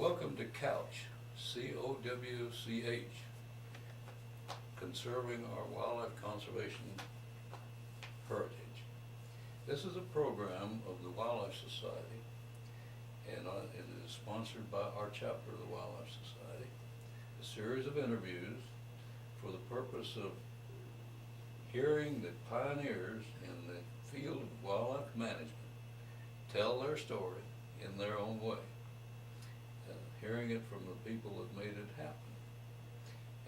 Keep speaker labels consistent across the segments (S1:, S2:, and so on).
S1: Welcome to COWCH, C-O-W-C-H, Conserving Our Wildlife Conservation Heritage. This is a program of the Wildlife Society, and it is sponsored by our chapter of the Wildlife Society. A series of interviews for the purpose of hearing the pioneers in the field of wildlife management tell their story in their own way. Hearing it from the people that made it happen.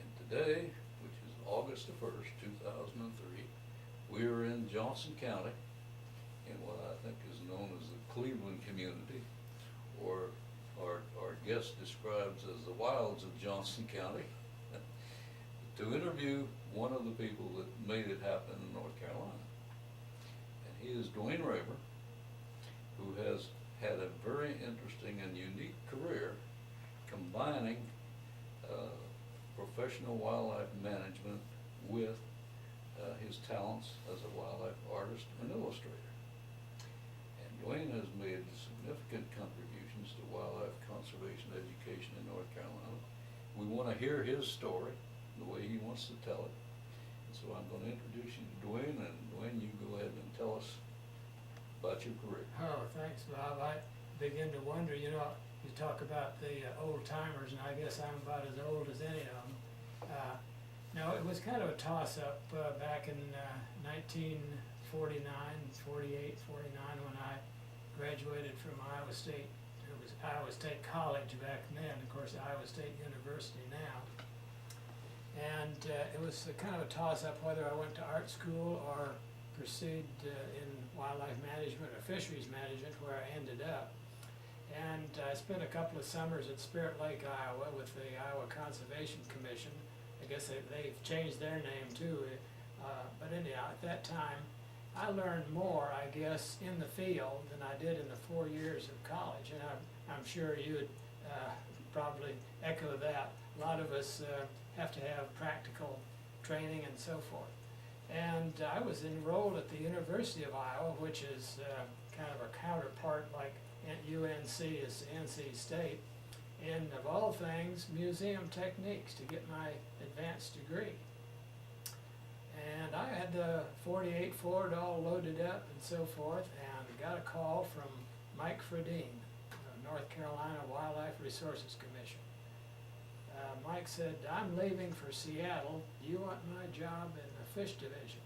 S1: And today, which is August the 1st, 2003, we are in Johnson County, in what I think is known as the Cleveland community, or our guest describes as the wilds of Johnson County, to interview one of the people that made it happen in North Carolina. And he is Duane Raver, who has had a very interesting and unique career combining professional wildlife management with his talents as a wildlife artist and illustrator. And Duane has made significant contributions to wildlife conservation education in North Carolina. We want to hear his story, the way he wants to tell it. And so I'm going to introduce you to Duane, and Duane, you go ahead and tell us about your career.
S2: Oh, thanks, Bob. I begin to wonder, you talk about the old timers, and I guess I'm about as old as any of them. No, it was kind of a toss-up back in 1949, 48, 49, when I graduated from Iowa State. It was Iowa State College back then, of course, Iowa State University now. And it was kind of a toss-up whether I went to art school or pursued in wildlife management or fisheries management, where I ended up. And I spent a couple of summers at Spirit Lake, Iowa with the Iowa Conservation Commission. I guess they've changed their name too. But anyhow, at that time, I learned more, I guess, in the field than I did in the 4 years of college. And I'm sure you would probably echo that. A lot of us have to have practical training and so forth. And I was enrolled at the University of Iowa, which is kind of a counterpart like UNC is NC State, in, of all things, museum techniques to get my advanced degree. And I had the 48 Ford all loaded up and so forth, and got a call from Mike Fradine, the North Carolina Wildlife Resources Commission. Mike said, "I'm leaving for Seattle. Do you want my job in the fish division?"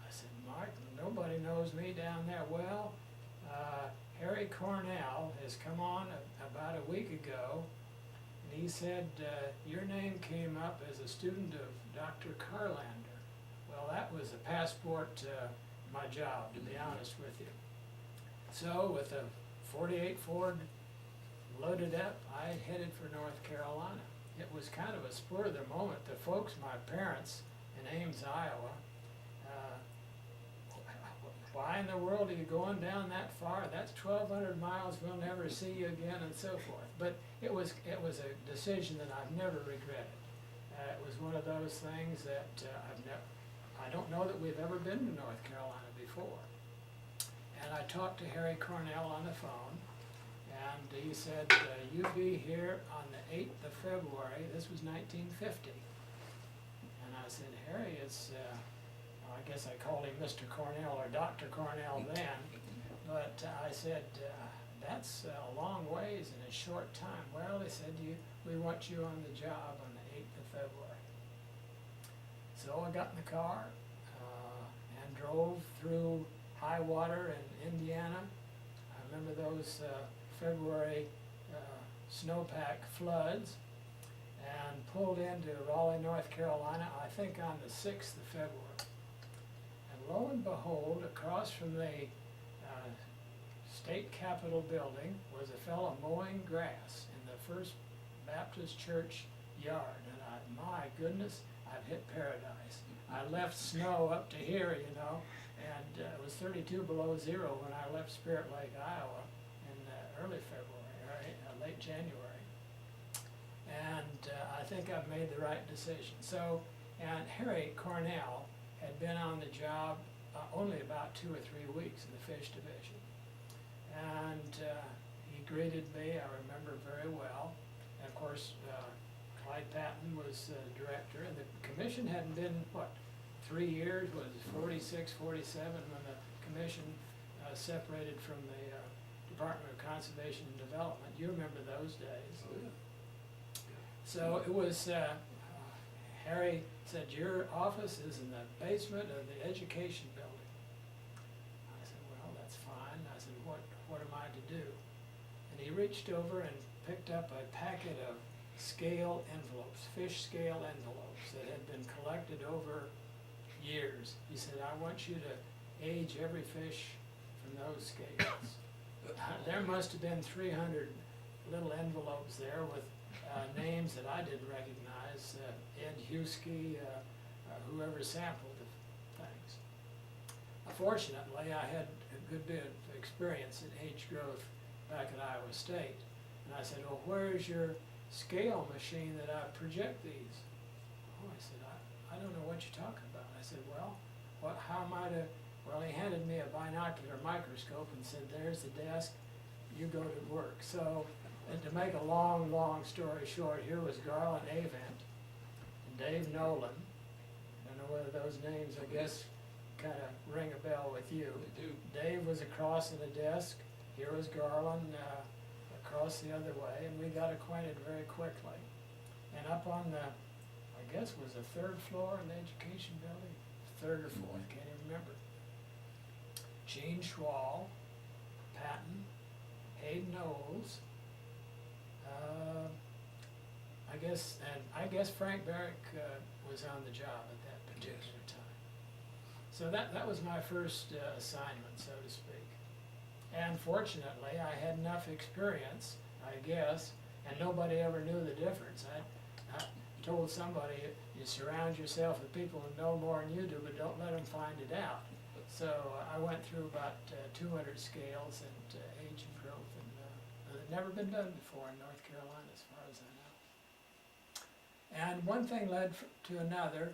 S2: I said, "Mike, nobody knows me down there." "Well, Harry Cornell has come on about a week ago, and he said your name came up as a student of Dr. Carlander." Well, that was a passport to my job, to be honest with you. So with a 48 Ford loaded up, I headed for North Carolina. It was kind of a spur of the moment. The folks, my parents in Ames, Iowa, "Why in the world are you going down that far? That's 1,200 miles, we'll never see you again," and so forth. But it was a decision that I've never regretted. It was one of those things that I don't know that we've ever been to North Carolina before. And I talked to Harry Cornell on the phone, and he said, "You be here on the 8th of February, this was 1950. And I said, "Harry, it's, I guess I called him Mr. Cornell or Dr. Cornell then, but I said, that's a long ways in a short time." "Well," he said, "we want you on the job on the 8th of February. So I got in the car and drove through high water in Indiana. I remember those February snowpack floods, and pulled into Raleigh, North Carolina, I think on the 6th of February. And lo and behold, across from the state capitol building was a fellow mowing grass in the First Baptist Church yard. And my goodness, I've hit paradise. I left snow up to here, and it was 32 below zero when I left Spirit Lake, Iowa in early February, or late January. And I think I've made the right decision. So, and Harry Cornell had been on the job only about 2 or 3 weeks in the fish division. And he greeted me, I remember very well. And of course, Clyde Patton was the director, and the commission hadn't been, what, 3 years, was it 46, 47, when the commission separated from the Department of Conservation and Development. You remember those days.
S1: Oh, yeah.
S2: So it was, Harry said, your office is in the basement of the education building. I said, well, that's fine. I said, what am I to do? And he reached over and picked up a packet of scale envelopes, fish scale envelopes that had been collected over years. He said, I want you to age every fish from those scales. There must have been 300 little envelopes there with names that I didn't recognize, Ed Husky, whoever sampled the things. Fortunately, I had a good bit of experience in age growth back at Iowa State. And I said, well, where's your scale machine that I project these? Oh, I said, I don't know what you're talking about. I said, well, how am I to, well, he handed me a binocular microscope and said, there's the desk, you go to work. So, and to make a long story short, here was Garland Avent and Dave Nolan. I don't know whether those names, I guess, kind of ring a bell with you.
S1: They do.
S2: Dave was across in the desk, here was Garland across the other way, and we got acquainted very quickly. And up on the, I guess was the 3rd floor in the education building, 3rd or 4th, can't even remember. Gene Schwall, Patton, Hayden Knowles, I guess Frank Barrick was on the job at that particular time. So that was my first assignment, so to speak. And fortunately, I had enough experience, I guess, and nobody ever knew the difference. I told somebody, you surround yourself with people who know more than you do, but don't let them find it out. So I went through about 200 scales and age and growth, and it had never been done before in North Carolina, as far as I know. And one thing led to another.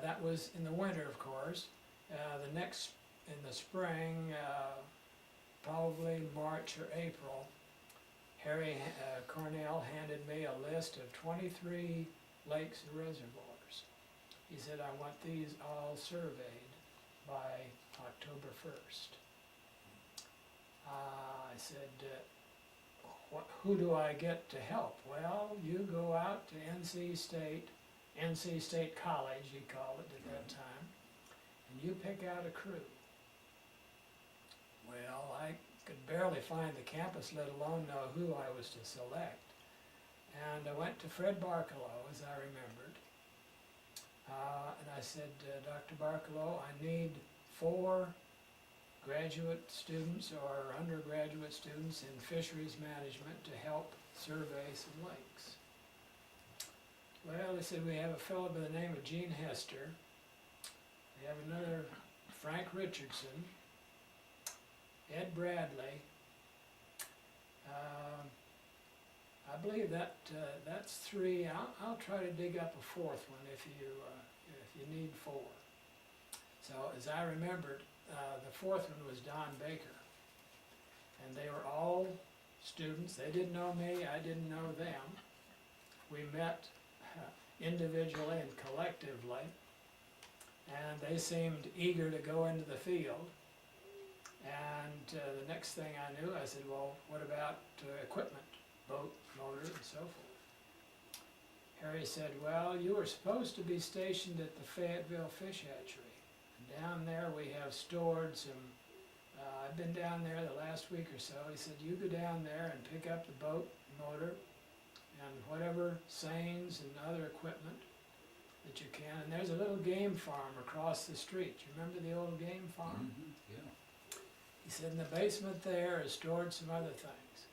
S2: That was in the winter, of course. The next, in the spring, probably March or April, Harry Cornell handed me a list of 23 lakes and reservoirs. He said, I want these all surveyed by October 1st. I said, who do I get to help? Well, you go out to NC State College, he called it at that time, and you pick out a crew. Well, I could barely find the campus, let alone know who I was to select. And I went to Fred Barkalow, as I remembered, and I said, Dr. Barkalow, I need 4 graduate students or undergraduate students in fisheries management to help survey some lakes. Well, they said, we have a fellow by the name of Gene Hester. We have another Frank Richardson, Ed Bradley. I believe that's 3. I'll try to dig up a 4th one if you need 4. So as I remembered, the 4th one was Don Baker, and they were all students. They didn't know me, I didn't know them. We met individually and collectively, and they seemed eager to go into the field. And the next thing I knew, I said, well, what about equipment, boat, motor, and so forth? Harry said, well, you were supposed to be stationed at the Fayetteville Fish Hatchery. And down there we have stored some, I've been down there the last week or so. He said, you go down there and pick up the boat, motor, and whatever seines and other equipment that you can. And there's a little game farm across the street. You remember the old game farm?
S1: Mm-hmm. Yeah.
S2: He said, in the basement there is stored some other things.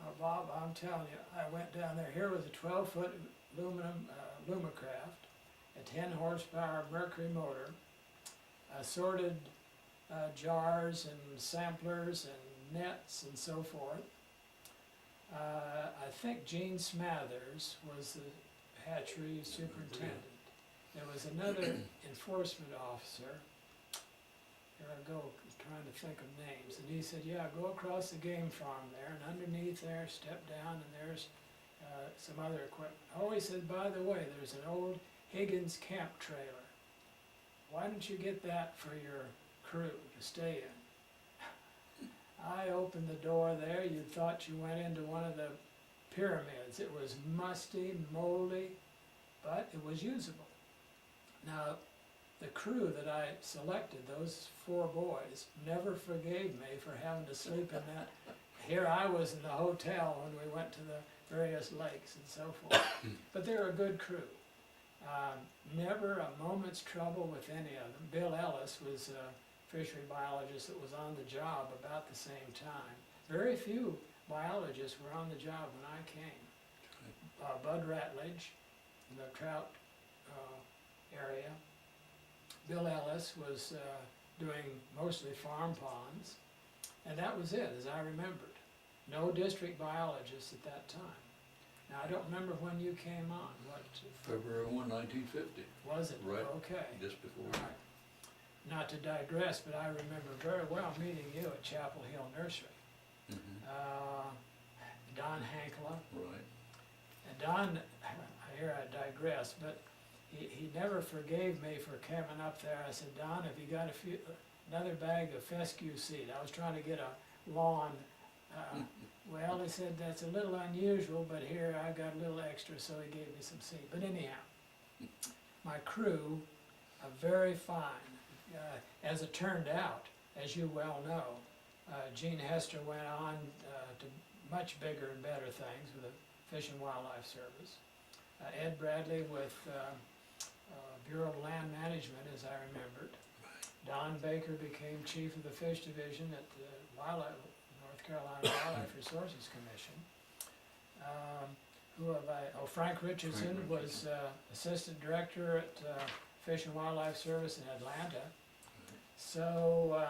S2: Oh, Bob, I'm telling you, I went down there. Here was a 12-foot aluminum Lumacraft, a 10-horsepower Mercury motor, assorted jars and samplers and nets and so forth. I think Gene Smathers was the hatchery superintendent. There was another enforcement officer. go, trying to think of names, and he said, yeah, go across the game farm there, and underneath there, step down, and there's some other equipment. Oh, he said, by the way, there's an old Higgins camp trailer. Why don't you get that for your crew to stay in? I opened the door there, you thought you went into one of the pyramids. It was musty, moldy, but it was usable. Now, the crew that I selected, those 4 boys, never forgave me for having to sleep in that. Here I was in the hotel when we went to the various lakes and so forth. But they were a good crew. Never a moment's trouble with any of them. Bill Ellis was a fishery biologist that was on the job about the same time. Very few biologists were on the job when I came. Bud Ratledge in the trout area. Bill Ellis was doing mostly farm ponds, and that was it, as I remembered. No district biologists at that time. Now, I don't remember when you came on, what?
S1: February 1, 1950,
S2: Was it?
S1: Right.
S2: Okay.
S1: just before.
S2: All right. Not to digress, but I remember very well meeting you at Chapel Hill Nursery. Don Hankla.
S1: Right.
S2: And Don, here I digress, but he never forgave me for coming up there. I said, Don, have you got another bag of fescue seed? I was trying to get a lawn. Well, he said, that's a little unusual, but here I got a little extra, so he gave me some seed. But anyhow, my crew, very fine. As it turned out, as you well know, Gene Hester went on to much bigger and better things with the Fish and Wildlife Service. Ed Bradley with Bureau of Land Management, as I remembered. Don Baker became chief of the Fish Division at the North Carolina Wildlife Resources Commission. Frank Richardson was assistant director at Fish and Wildlife Service in Atlanta. So,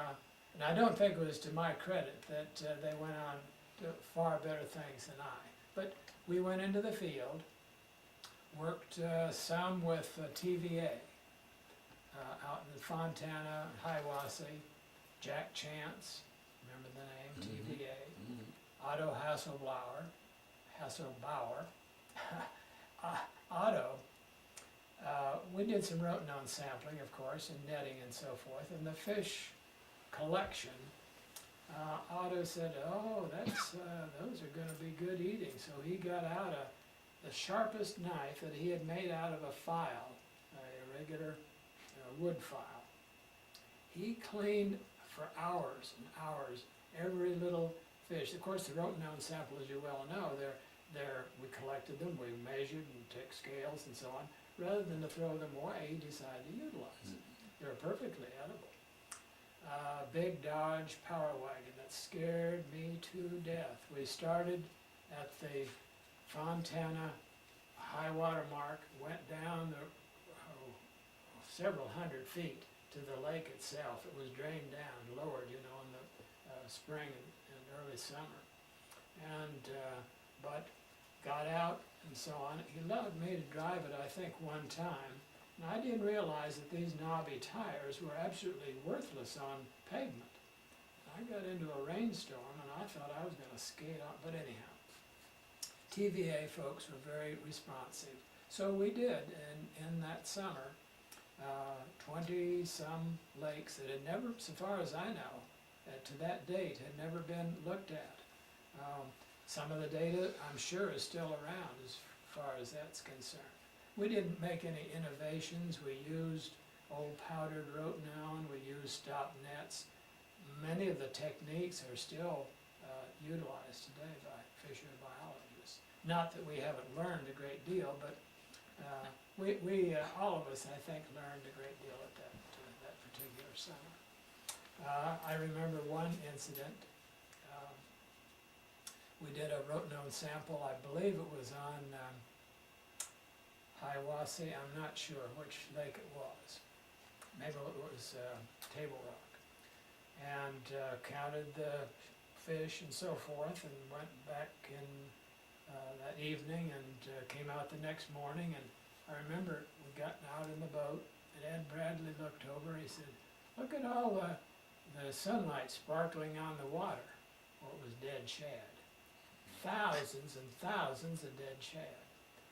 S2: and I don't think it was to my credit that they went on to far better things than I. But we went into the field, worked some with TVA out in Fontana, Hiawassee, Jack Chance, remember the name, TVA, Otto Hasselbauer, Otto. We did some rotenone sampling, of course, and netting and so forth, and the fish collection. Otto said, oh, those are going to be good eating. So he got out the sharpest knife that he had made out of a file, a regular wood file. He cleaned for hours and hours every little fish. Of course, the rotenone sample, as you well know, we collected them, we measured and took scales and so on. Rather than to throw them away, he decided to utilize them. They were perfectly edible. Big Dodge power wagon that scared me to death. We started at the Fontana high water mark, went down several hundred feet to the lake itself. It was drained down, lowered, in the spring and early summer. And, but got out and so on. He allowed me to drive it, I think, one time. And I didn't realize that these knobby tires were absolutely worthless on pavement. I got into a rainstorm and I thought I was going to skate on, but anyhow. TVA folks were very responsive. So we did, in that summer, 20-some lakes that had never, so far as I know, to that date, had never been looked at. Some of the data, I'm sure, is still around as far as that's concerned. We didn't make any innovations. We used old powdered rotenone, we used stop nets. Many of the techniques are still utilized today by fishery biologists. Not that we haven't learned a great deal, but we all of us, I think, learned a great deal at that particular summer. I remember one incident. We did a rotenone sample, I believe it was on Hiawassee, I'm not sure which lake it was. Maybe it was Table Rock. And counted the fish and so forth, and went back in that evening and came out the next morning. And I remember we got out in the boat, and Ed Bradley looked over, he said, look at all the the sunlight sparkling on the water, well, it was dead shad. Thousands and thousands of dead shad.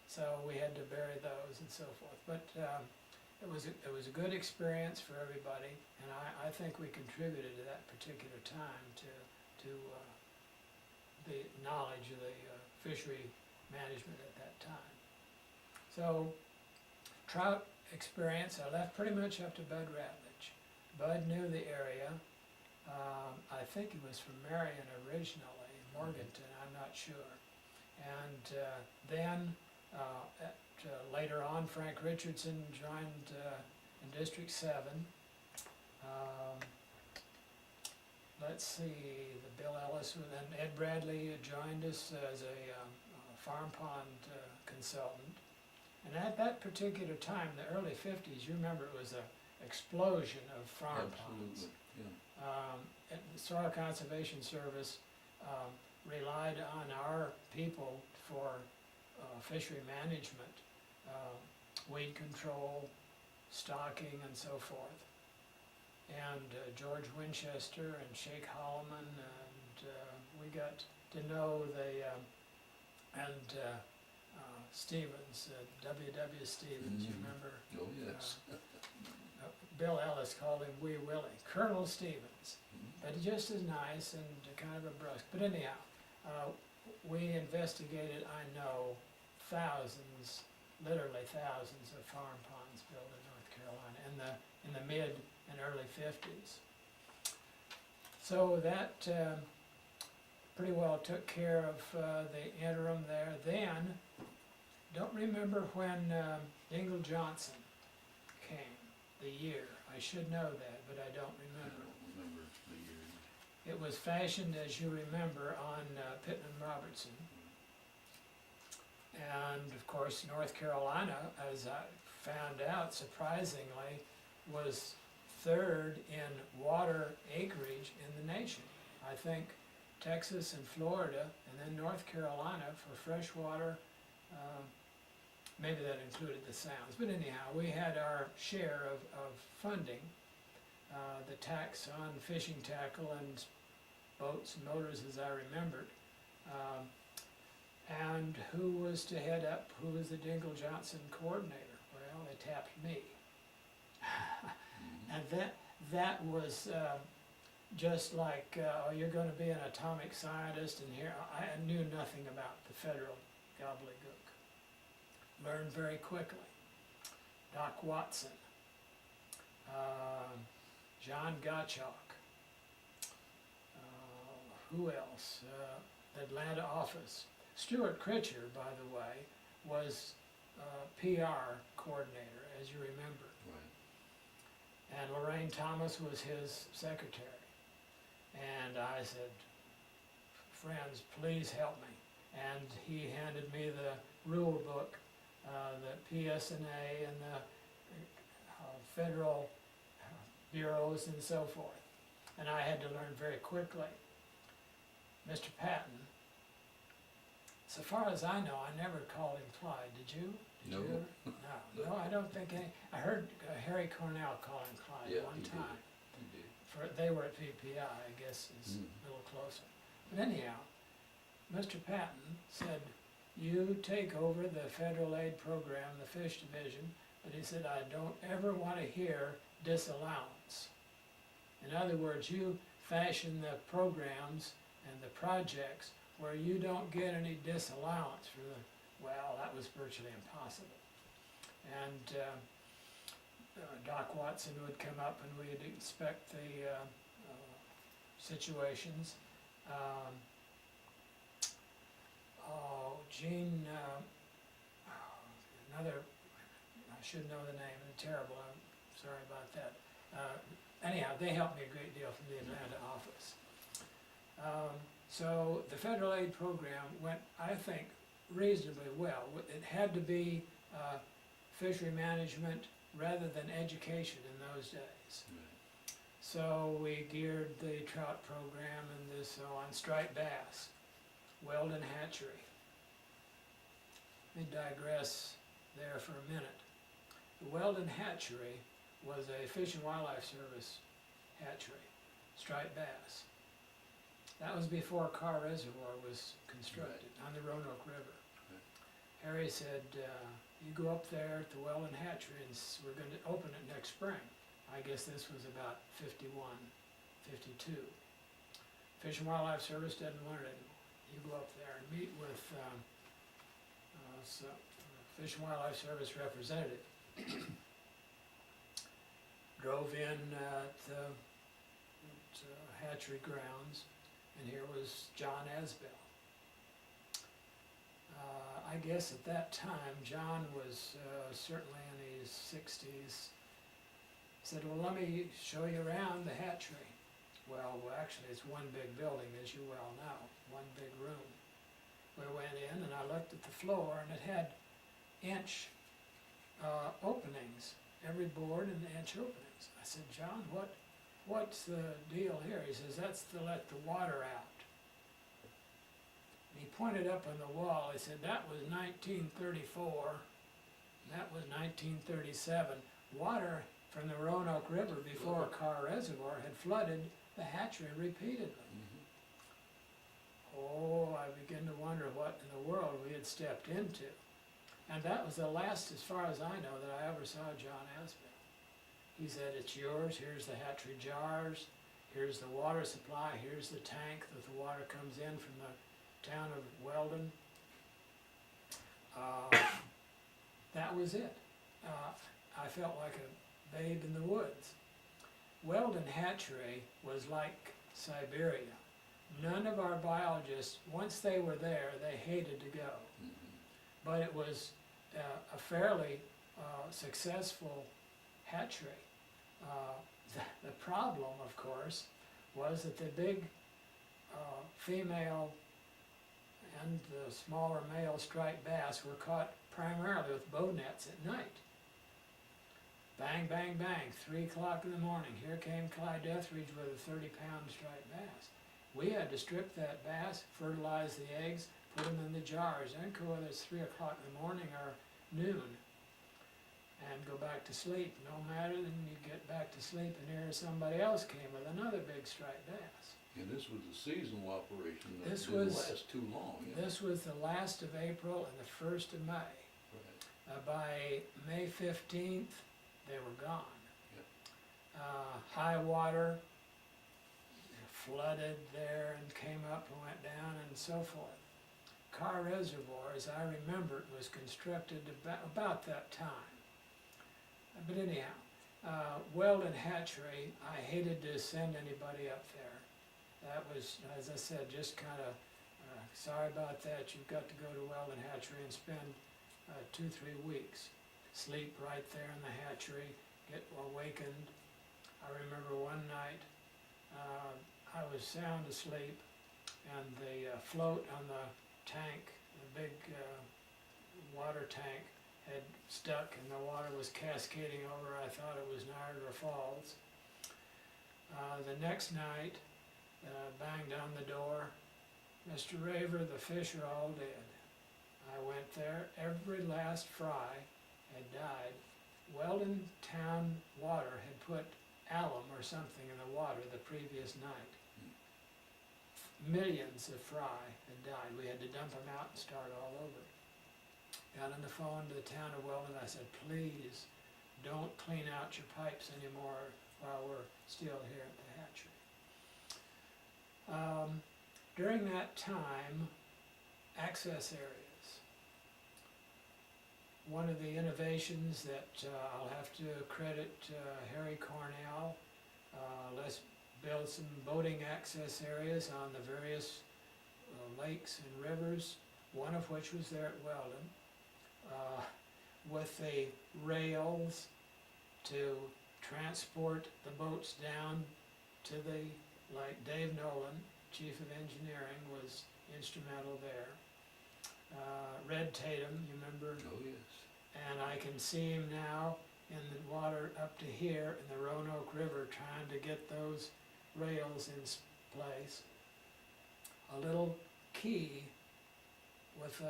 S2: So we had to bury those and so forth. But it was a good experience for everybody, and I think we contributed to that particular time to the knowledge of the fishery management at that time. So trout experience, I left pretty much up to Bud Ratledge. Bud knew the area. I think he was from Marion originally, Morganton, I'm not sure. And then later on, Frank Richardson joined in District 7. Let's see, the Bill Ellis, and Ed Bradley joined us as a farm pond consultant. And at that particular time, the early 50s, you remember it was an explosion of farm ponds.
S1: Absolutely, yeah.
S2: And the Soil Conservation Service relied on our people for fishery management, weed control, stocking, and so forth. And George Winchester and Shake Holloman, and we got to know Stevens, W.W. Stevens, you remember?
S1: Oh, yes.
S2: Bill Ellis called him Wee Willie, Colonel Stevens, but just as nice and kind of a brusque. But anyhow, we investigated, I know, thousands, literally thousands of farm ponds built in North Carolina in the mid and early 50s. So that pretty well took care of the interim there. Then, don't remember when Dingle Johnson came, the year. I should know that, but I don't
S1: I
S2: remember.
S1: don't remember the year.
S2: It was fashioned, as you remember, on Pittman Robertson. And of course, North Carolina, as I found out surprisingly, was third in water acreage in the nation. I think Texas and Florida, and then North Carolina for freshwater. Maybe that included the Sounds, but anyhow, we had our share of funding. The tax on fishing tackle and boats and motors, as I remembered. And who was to head up, who was the Dingle Johnson coordinator? Well, they tapped me. And that was just like, oh, you're going to be an atomic scientist, and here, I knew nothing about the federal gobbledygook. Learned very quickly. Doc Watson, John Gottschalk, who else? The Atlanta office. Stuart Critcher, by the way, was PR coordinator, as you remember.
S1: Right.
S2: And Lorraine Thomas was his secretary. And I said, friends, please help me. And he handed me the rule book, the PSNA and the federal bureaus and so forth. And I had to learn very quickly. Mr. Patton, so far as I know, I never called him Clyde. Did you? Did
S1: No.
S2: you ever? No, I don't think any. I heard Harry Cornell call him Clyde
S1: Yeah,
S2: one
S1: he did.
S2: time.
S1: He did.
S2: They were at VPI, I guess is a little closer. But anyhow, Mr. Patton said, you take over the federal aid program, the fish division, but he said, I don't ever want to hear disallowance. In other words, you fashion the programs and the projects where you don't get any disallowance for the, well, that was virtually impossible. And Doc Watson would come up and we'd inspect the situations. Gene, another, I should know the name, terrible, I'm sorry about that. Anyhow, they helped me a great deal from the Atlanta office. So the federal aid program went, I think, reasonably well. It had to be fishery management rather than education in those days.
S1: Right.
S2: So we geared the trout program and this on striped bass, Weldon Hatchery. Let me digress there for a minute. The Weldon Hatchery was a Fish and Wildlife Service hatchery. striped bass. That was before Carr Reservoir was constructed on the Roanoke River.
S1: Right.
S2: Harry said, you go up there at the Weldon Hatchery and we're going to open it next spring. I guess this was about 51, 52. Fish and Wildlife Service doesn't want it anymore. You go up there and meet with Fish and Wildlife Service representative. Drove in at the hatchery grounds, and here was John Asbell. I guess at that time, John was certainly in his 60s. Said, well, let me show you around the hatchery. Well, actually, it's one big building, as you well know, one big room. We went in, and I looked at the floor, and it had inch openings, every board an inch openings. I said, John, what's the deal here? He says, that's to let the water out. And he pointed up on the wall. He said, that was 1934, that was 1937. Water from the Roanoke River before Carr Reservoir had flooded the hatchery repeatedly. Oh, I began to wonder what in the world we had stepped into. And that was the last, as far as I know, that I ever saw John Asbell. He said, it's yours, here's the hatchery jars, here's the water supply, here's the tank that the water comes in from the town of Weldon. That was it. I felt like a babe in the woods. Weldon Hatchery was like Siberia. None of our biologists, once they were there, they hated to go. But it was a fairly successful hatchery. The problem, of course, was that the big female and the smaller male striped bass were caught primarily with bow nets at night. Bang, bang, bang, 3 o'clock in the morning, here came Clyde Etheridge with a 30-pound striped bass. We had to strip that bass, fertilize the eggs, put them in the jars, and go whether it's 3 o'clock in the morning or noon, and go back to sleep. No matter, then you get back to sleep, and here somebody else came with another big striped bass.
S1: And this was a seasonal operation that
S2: This
S1: didn't
S2: was-
S1: last too long. Yeah.
S2: This was the last of April and the 1st of May.
S1: Right.
S2: By May 15th, they were gone.
S1: Yep.
S2: High water flooded there and came up and went down and so forth. Carr Reservoir, as I remember it, was constructed about that time. But anyhow, Weldon Hatchery, I hated to send anybody up there. That was, as I said, just kind of, sorry about that, you've got to go to Weldon Hatchery and spend 2-3 weeks. Sleep right there in the hatchery, get awakened. I remember one night, I was sound asleep, and the float on the tank, the big water tank, had stuck and the water was cascading over. I thought it was Niagara Falls. The next night, banged on the door. Mr. Raver, the fish are all dead. I went there, every last fry had died. Weldon Town Water had put alum or something in the water the previous night. Millions of fry had died. We had to dump them out and start all over. Got on the phone to the town of Weldon. I said, please don't clean out your pipes anymore while we're still here at the hatchery. During that time, access areas. One of the innovations that I'll have to credit Harry Cornell, let's build some boating access areas on the various lakes and rivers, one of which was there at Weldon, with the rails to transport the boats down to the lake. Dave Nolan, Chief of Engineering, was instrumental there. Red Tatum, you remember?
S1: Oh, yes.
S2: And I can see him now in the water up to here in the Roanoke River trying to get those rails in place. A little key with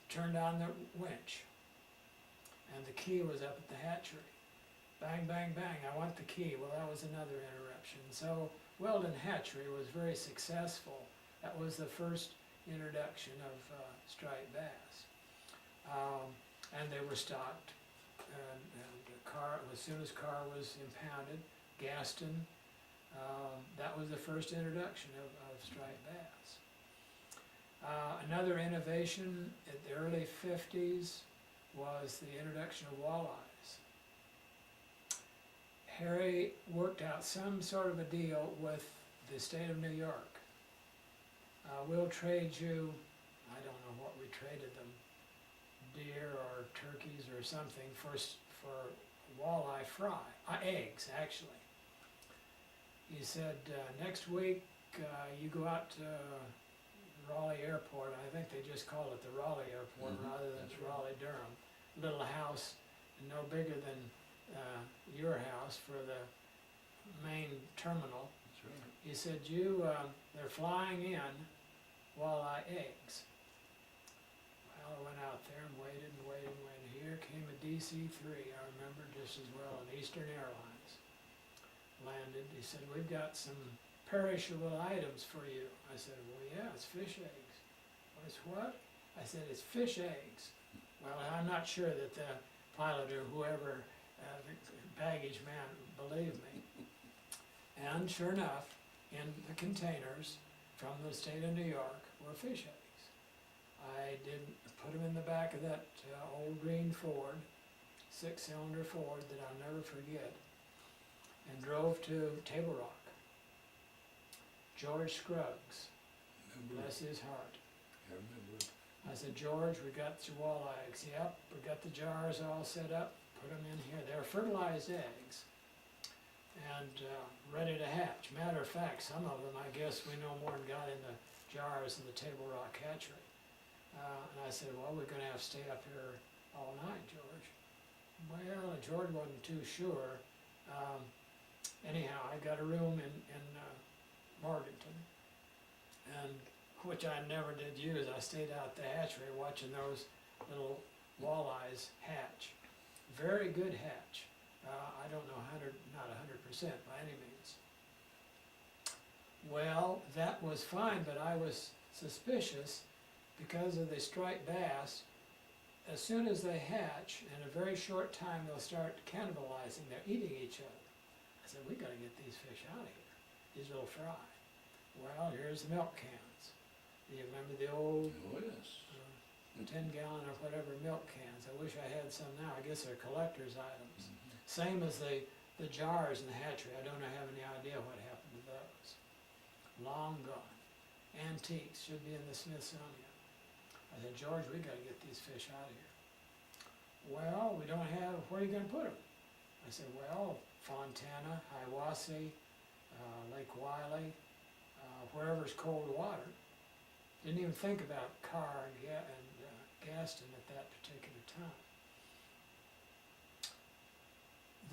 S2: turned on the winch, and the key was up at the hatchery. bang, bang, bang, I want the key. Well, that was another interruption. So Weldon Hatchery was very successful. That was the first introduction of striped bass. And they were stocked, and Carr, as soon as Carr was impounded, Gaston, that was the first introduction of striped bass. Another innovation in the early 50s was the introduction of walleyes. Harry worked out some sort of a deal with the state of New York. We'll trade you, I don't know what we traded them, deer or turkeys or something for walleye fry, eggs actually. He said, next week you go out to Raleigh Airport, I think they just call it the Raleigh Airport rather than
S1: That's right.
S2: Raleigh Durham. Little house, no bigger than your house for the main terminal.
S1: That's right.
S2: He said, they're flying in walleye eggs. Well, I went out there and waited and waited and waited. Here came a DC-3, I remember just as well, an Eastern Airlines. Landed, he said, we've got some perishable items for you. I said, well, yeah, it's fish eggs. Well, it's what? I said, it's fish eggs. Well, I'm not sure that the pilot or whoever, the baggage man, believed me. And sure enough, in the containers from the state of New York were fish eggs. I didn't put them in the back of that old green Ford, 6-cylinder Ford that I'll never forget, and drove to Table Rock. George Scruggs,
S1: Remember,
S2: bless his heart.
S1: I remember.
S2: I said, George, we got your walleye eggs. Yep, we got the jars all set up, put them in here. They're fertilized eggs and ready to hatch. Matter of fact, some of them, I guess we no more than got in the jars in the Table Rock hatchery. And I said, well, we're gonna have to stay up here all night, George. Well, George wasn't too sure. Anyhow, I got a room in Morganton, and which I never did use. I stayed out the hatchery watching those little walleyes hatch. Very good hatch. I don't know, not 100% by any means. Well, that was fine, but I was suspicious because of the striped bass. As soon as they hatch, in a very short time, they'll start cannibalizing. They're eating each other. I said, we gotta get these fish out of here, these little fry. Well, here's the milk cans. Do you remember the old
S1: Oh, yes.
S2: 10-gallon or whatever milk cans? I wish I had some now. I guess they're collector's items. Same as the jars in the hatchery. I don't have any idea what happened to those. Long gone. Antiques, should be in the Smithsonian. I said, George, we gotta get these fish out of here. Well, we don't have, where are you gonna put them? I said, well, Fontana, Hiawassee, Lake Wiley, wherever's cold water. Didn't even think about Carr and Gaston at that particular time.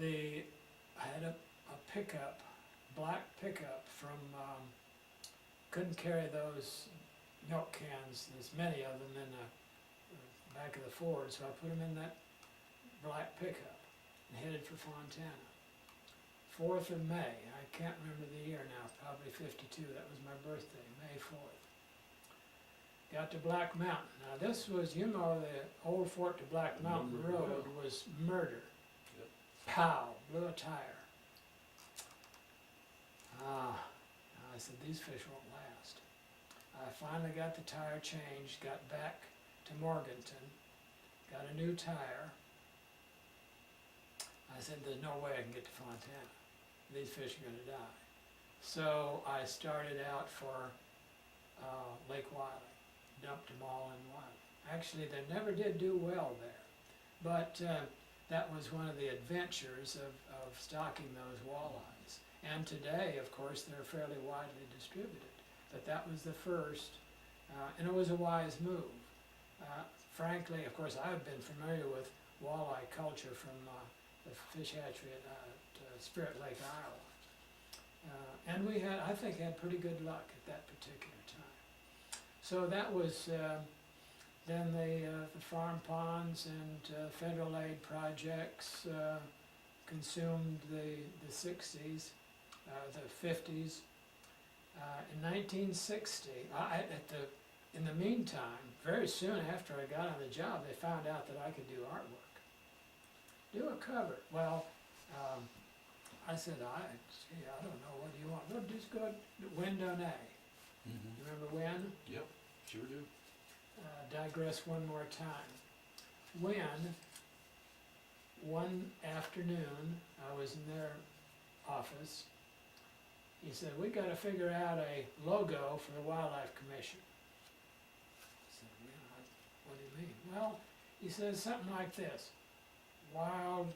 S2: I had a pickup, black pickup from, couldn't carry those milk cans, there's many of them in the back of the Ford, so I put them in that black pickup and headed for Fontana. 4th of May, I can't remember the year now, probably 52, that was my birthday, May 4th. Got to Black Mountain. Now this was, the old Fort to Black Mountain
S1: Remember
S2: Road
S1: well.
S2: was murder.
S1: Yep.
S2: Pow, blew a tire. I said, these fish won't last. I finally got the tire changed, got back to Morganton, got a new tire. I said, there's no way I can get to Fontana. These fish are gonna die. So I started out for Lake Wiley, dumped them all in Wiley. Actually, they never did do well there, but that was one of the adventures of stocking those walleyes. And today, of course, they're fairly widely distributed, but that was the first, and it was a wise move. Frankly, of course, I've been familiar with walleye culture from the fish hatchery at Spirit Lake, Iowa. And we had, I think, had pretty good luck at that particular time. So that was, then the farm ponds and federal aid projects, consumed the sixties, the fifties. In 1960, in the meantime, very soon after I got on the job, they found out that I could do artwork. Do a cover. Well, I said, gee, I don't know, what do you want? Well, just go to Win Donay.
S1: Mhm.
S2: You remember Win?
S1: Yep, sure do.
S2: Digress one more time. When, one afternoon, I was in their office, he said, we gotta figure out a logo for the Wildlife Commission. I said, yeah, what do you mean? Well, he says something like this, Wild